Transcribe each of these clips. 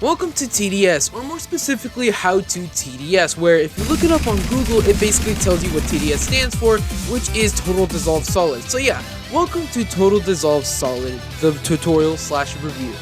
Welcome to TDS, or more specifically, How to TDS, where if you look it up on Google, it basically tells you what TDS stands for, which is Total Dissolved Solid. So yeah, welcome to Total Dissolved Solid, the tutorial/review.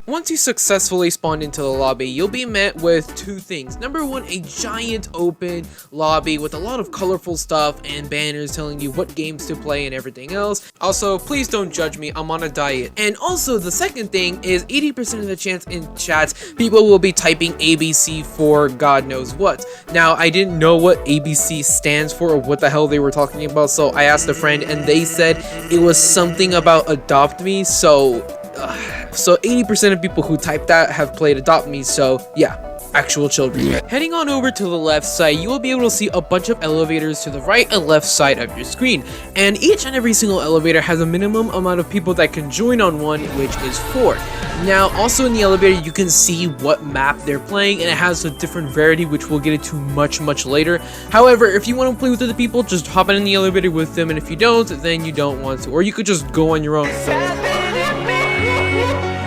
Once you successfully spawn into the lobby, you'll be met with two things. Number one, a giant open lobby with a lot of colorful stuff and banners telling you what games to play and everything else. Also, please don't judge me, I'm on a diet. And also, the second thing is 80% of the chance in chats, people will be typing ABC for God knows what. Now, I didn't know what ABC stands for or what the hell they were talking about, so I asked a friend and they said it was something about Adopt Me, so 80% of people who type that have played Adopt Me, so yeah, actual children. Heading on over to the left side, you will be able to see a bunch of elevators to the right and left side of your screen, and each and every single elevator has a minimum amount of people that can join on one, which is 4. Now, also in the elevator, you can see what map they're playing, and it has a different variety, which we'll get into much later. However, if you want to play with other people, just hop in the elevator with them, and if you don't, then you don't want to, or you could just go on your own.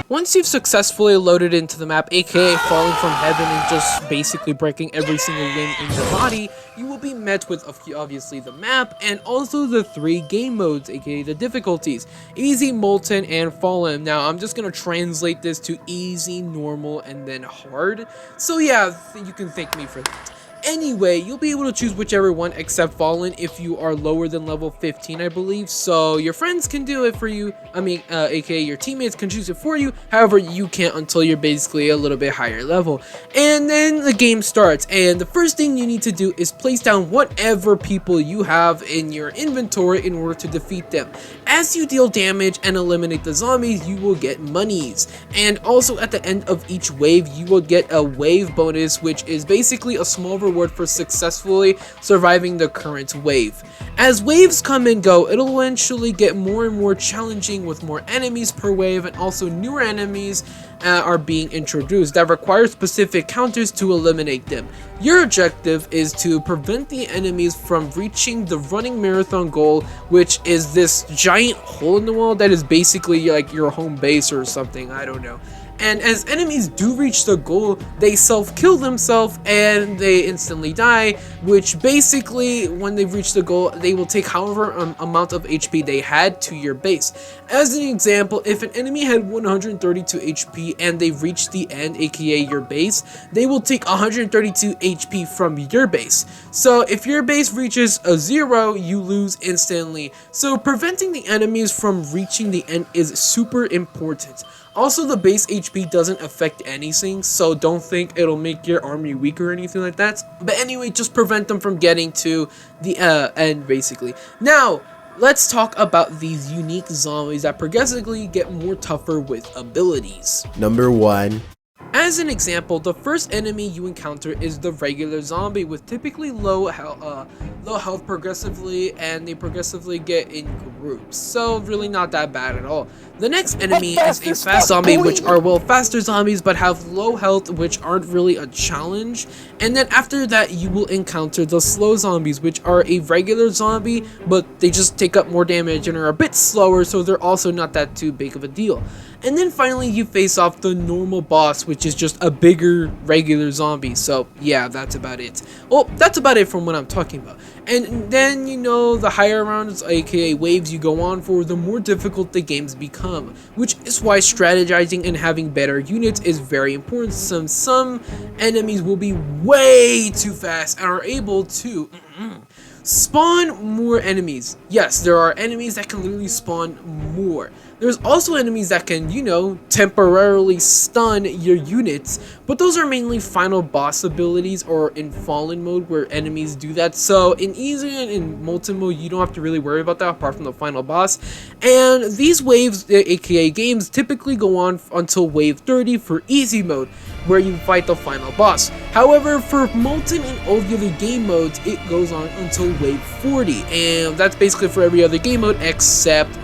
Once you've successfully loaded into the map, aka falling from heaven and just basically breaking every single limb in your body, you will be met with obviously the map and also the 3 game modes, aka the difficulties: easy, molten, and fallen. Now I'm just gonna translate this to easy, normal, and then hard. So yeah, you can thank me for that. Anyway, you'll be able to choose whichever one except Fallen if you are lower than level 15, I believe. So your friends can do it for you. aka your teammates can choose it for you. However, you can't until you're basically a little bit higher level. And then the game starts. And the first thing you need to do is place down whatever people you have in your inventory in order to defeat them. As you deal damage and eliminate the zombies, you will get monies. And also at the end of each wave, you will get a wave bonus, which is basically a small reward for successfully surviving the current wave. As waves come and go, it'll eventually get more and more challenging with more enemies per wave, and also newer enemies are being introduced that require specific counters to eliminate them. Your objective is to prevent the enemies from reaching the running marathon goal, which is this giant hole in the wall that is basically like your home base or something, I don't know. And as enemies do reach the goal, they self-kill themselves and they instantly die, which basically, when they reach the goal, they will take however amount of HP they had to your base. As an example, if an enemy had 132 HP and they reach the end, aka your base, they will take 132 HP from your base. So if your base reaches a 0, you lose instantly. So preventing the enemies from reaching the end is super important. Also, the base HP doesn't affect anything, so don't think it'll make your army weak or anything like that. But anyway, just prevent them from getting to the end, basically. Now, let's talk about these unique zombies that progressively get more tougher with abilities. Number 1. As an example, the first enemy you encounter is the regular zombie with typically low health progressively, and they progressively get in groups, so really not that bad at all. The next enemy is a fast zombie, which are faster zombies but have low health, which aren't really a challenge. And then after that, you will encounter the slow zombies, which are a regular zombie, but they just take up more damage and are a bit slower, so they're also not that too big of a deal. And then finally, you face off the normal boss, which is just a bigger regular zombie. So yeah, that's about it. Well, that's about it from what I'm talking about. And then, you know, the higher rounds, aka waves you go on for, the more difficult the games become, which is why strategizing and having better units is very important. Some enemies will be way too fast and are able to spawn more enemies. Yes, there are enemies that can literally spawn more. There's also enemies that can, you know, temporarily stun your units, but those are mainly final boss abilities or in fallen mode where enemies do that. So in easy and in molten mode, you don't have to really worry about that apart from the final boss. And these waves, aka games, typically go on until wave 30 for easy mode, where you fight the final boss. However, for molten and all the other game modes, it goes on until wave 40, and that's basically for every other game mode except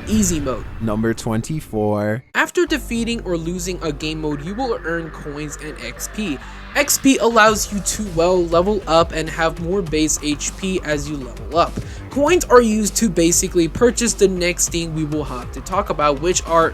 easy mode. Number 24. After defeating or losing a game mode, you will earn coins and XP. XP allows you to, well, level up and have more base HP as you level up. Coins are used to basically purchase the next thing we will have to talk about, which are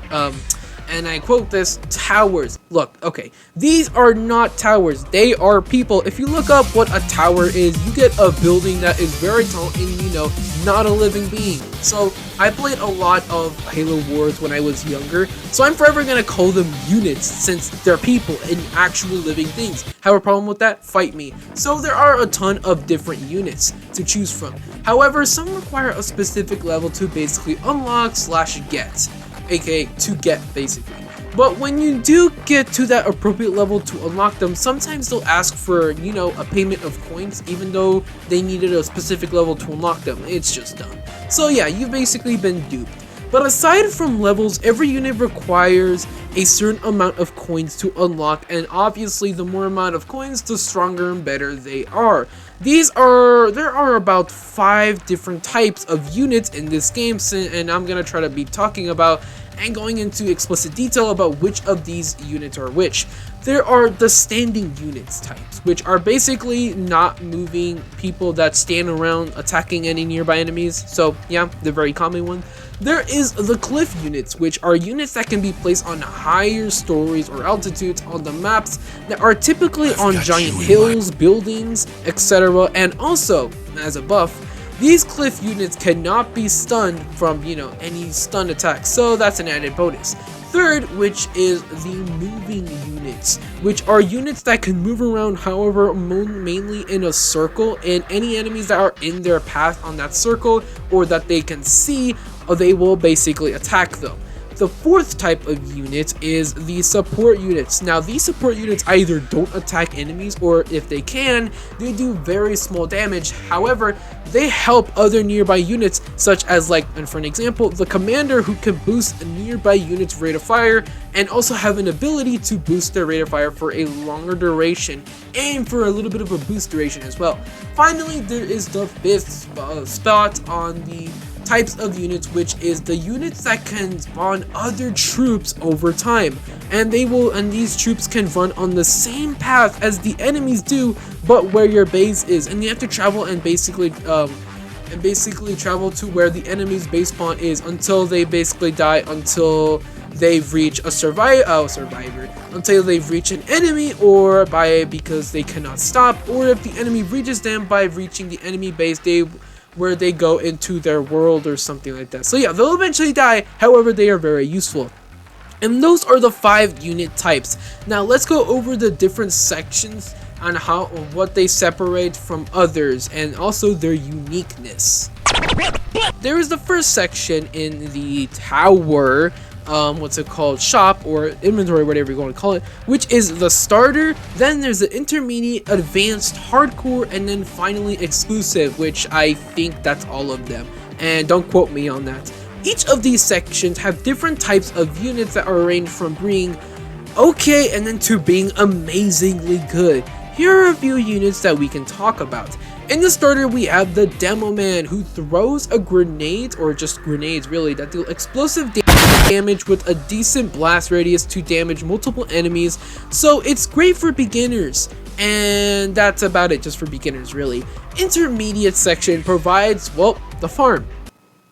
and I quote this, towers. Look, okay, these are not towers, they are people. If you look up what a tower is, you get a building that is very tall and, you know, not a living being. So I played a lot of Halo Wars when I was younger, so I'm forever gonna call them units since they're people and actual living things. Have a problem with that? Fight me. So there are a ton of different units to choose from. However, some require a specific level to basically unlock / get. aka to get, basically. But when you do get to that appropriate level to unlock them, sometimes they'll ask for, you know, a payment of coins, even though they needed a specific level to unlock them. It's just dumb. So yeah, you've basically been duped. But aside from levels, every unit requires a certain amount of coins to unlock, and obviously the more amount of coins, the stronger and better they are. There are about 5 different types of units in this game, and I'm gonna try to be talking about and going into explicit detail about which of these units are which. There are the standing units types, which are basically not moving people that stand around attacking any nearby enemies. So yeah, the very common one. There is the cliff units, which are units that can be placed on higher stories or altitudes on the maps that are typically on giant hills, buildings, etc. And also, as a buff, these cliff units cannot be stunned from, you know, any stun attacks, so that's an added bonus. Third, which is the moving units, which are units that can move around, however, mainly in a circle, and any enemies that are in their path on that circle or that they can see, they will basically attack them. The fourth type of unit is the support units. Now, these support units either don't attack enemies, or if they can, they do very small damage. However, they help other nearby units, such as, like, and for an example, the commander, who can boost nearby units' rate of fire and also have an ability to boost their rate of fire for a longer duration and for a little bit of a boost duration as well. Finally, there is the fifth spot on the types of units, which is the units that can spawn other troops over time, and these troops can run on the same path as the enemies do, but where your base is, and you have to travel and basically travel to where the enemy's base spawn is until they basically die, until they've reached a survivor, until they've reached an enemy, or because they cannot stop, or if the enemy reaches them by reaching the enemy base, where they go into their world or something like that. So yeah, they'll eventually die, however, they are very useful. And those are the 5 unit types. Now let's go over the different sections on what they separate from others, and also their uniqueness. There is the first section in the tower, shop or inventory, whatever you want to call it, which is the starter. Then there's the intermediate, advanced, hardcore, and then finally exclusive, which I think that's all of them, and don't quote me on that. Each of these sections have different types of units that are ranged from being okay and then to being amazingly good. Here are a few units that we can talk about. In the starter, we have the Demo Man, who throws a grenade, or just grenades really, that deal explosive damage with a decent blast radius to damage multiple enemies. So it's great for beginners, and that's about it, just for beginners really. Intermediate section provides, well, the farm.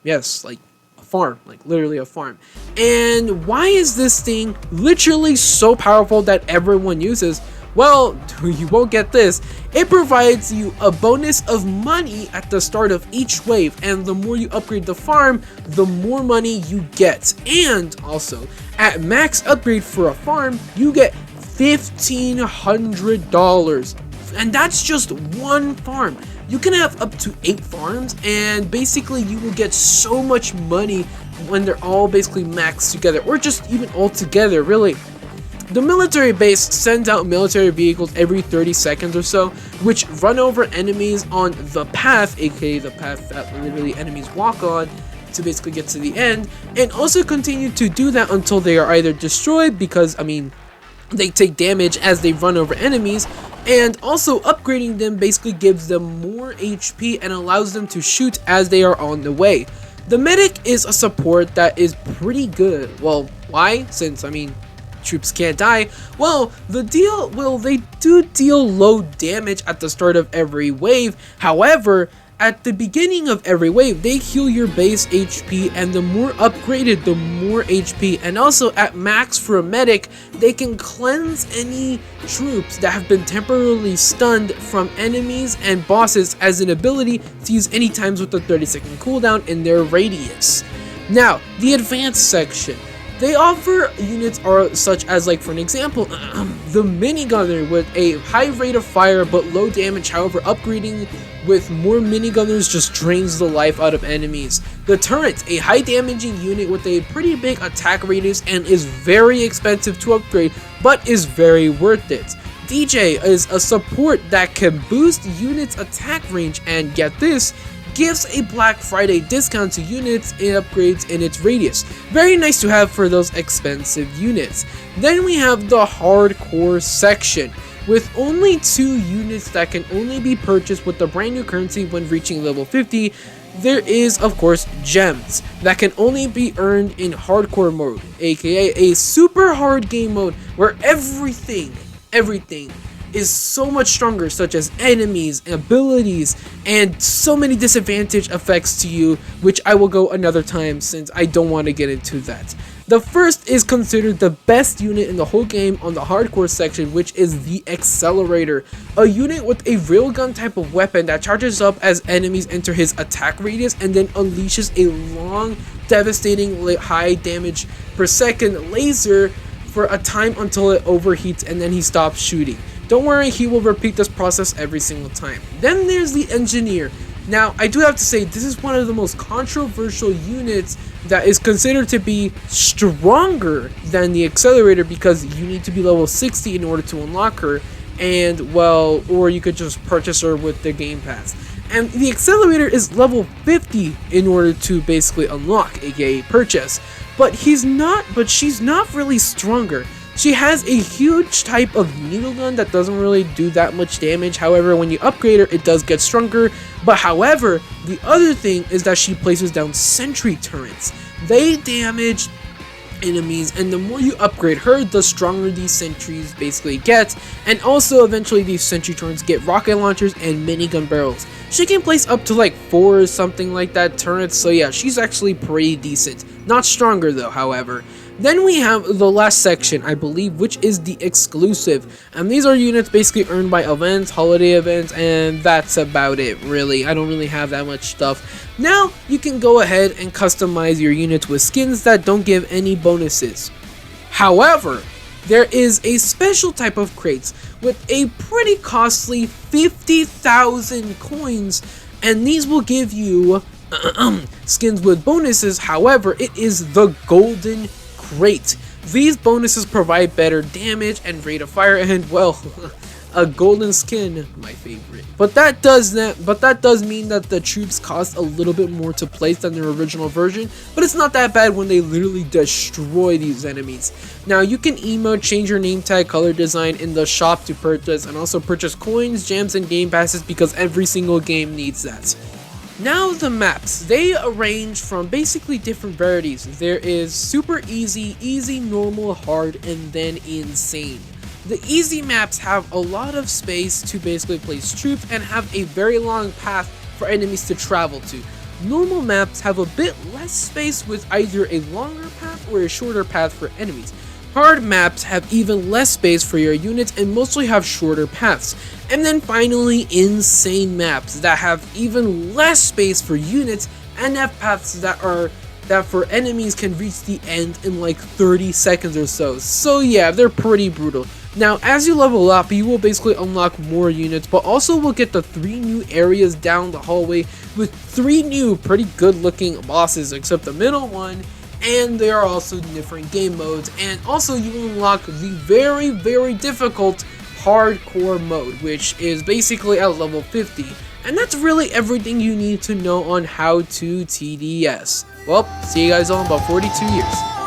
Yes, like a farm, like literally a farm. And why is this thing literally so powerful that everyone uses? Well, you won't get this. It provides you a bonus of money at the start of each wave, and the more you upgrade the farm, the more money you get. And also, at max upgrade for a farm, you get $1,500. And that's just one farm. You can have up to 8 farms, and basically you will get so much money when they're all basically maxed together, or just even all together, really. The military base sends out military vehicles every 30 seconds or so, which run over enemies on the path, aka the path that literally enemies walk on to basically get to the end, and also continue to do that until they are either destroyed, because, I mean, they take damage as they run over enemies, and also upgrading them basically gives them more HP and allows them to shoot as they are on the way. The medic is a support that is pretty good. Well, why? Since, I mean, troops can't die. Well, they do deal low damage at the start of every wave. However, at the beginning of every wave, they heal your base HP, and the more upgraded, the more HP. And also at max for a medic, they can cleanse any troops that have been temporarily stunned from enemies and bosses as an ability to use any times with a 30-second cooldown in their radius. Now, the advanced section. They offer units such as, like, for an example, the minigunner with a high rate of fire but low damage. However, upgrading with more minigunners just drains the life out of enemies. The turret, a high damaging unit with a pretty big attack radius and is very expensive to upgrade, but is very worth it. DJ is a support that can boost units' attack range, and get this, gives a Black Friday discount to units and upgrades in its radius. Very nice to have for those expensive units. Then we have the hardcore section, with only 2 units that can only be purchased with the brand new currency when reaching level 50. There is, of course, gems that can only be earned in hardcore mode, aka a super hard game mode where everything is so much stronger, such as enemies, abilities, and so many disadvantage effects to you, which I will go another time since I don't want to get into that. The first is considered the best unit in the whole game on the hardcore section, which is the Accelerator, a unit with a railgun type of weapon that charges up as enemies enter his attack radius and then unleashes a long, devastating, high damage per second laser for a time until it overheats and then he stops shooting. Don't worry, he will repeat this process every single time. Then there's the Engineer. Now, I do have to say, this is one of the most controversial units that is considered to be stronger than the Accelerator because you need to be level 60 in order to unlock her, and, well, or you could just purchase her with the Game Pass. And the Accelerator is level 50 in order to basically unlock, aka purchase. But she's not really stronger. She has a huge type of needle gun that doesn't really do that much damage. However, when you upgrade her, it does get stronger. But however, the other thing is that she places down sentry turrets. They damage enemies, and the more you upgrade her, the stronger these sentries basically get. And also, eventually, these sentry turrets get rocket launchers and minigun barrels. She can place up to like 4 or something like that turrets. So yeah, she's actually pretty decent. Not stronger though, however. Then we have the last section, I believe, which is the exclusive. And these are units basically earned by events, holiday events, and that's about it, really. I don't really have that much stuff. Now, you can go ahead and customize your units with skins that don't give any bonuses. However, there is a special type of crates with a pretty costly 50,000 coins, and these will give you skins with bonuses. However, it is the golden crate. These bonuses provide better damage and rate of fire, and well, a golden skin, my favorite. But that does mean that the troops cost a little bit more to place than their original version, but it's not that bad when they literally destroy these enemies. Now, you can emote, change your name tag, color design in the shop to purchase, and also purchase coins, gems, and game passes because every single game needs that. Now the maps, they range from basically different varieties. There is super easy, normal, hard, and then insane. The easy maps have a lot of space to basically place troops and have a very long path for enemies to travel to. Normal maps have a bit less space with either a longer path or a shorter path for enemies. Hard maps have even less space for your units and mostly have shorter paths. And then finally, insane maps that have even less space for units and have paths that for enemies can reach the end in like 30 seconds or so. So yeah, they're pretty brutal. Now, as you level up, you will basically unlock more units, but also will get the 3 new areas down the hallway with 3 new pretty good looking bosses, except the middle one. And there are also different game modes, and also you will unlock the very difficult hardcore mode, which is basically at level 50. And that's really everything you need to know on how to TDS. Well, see you guys all in about 42 years.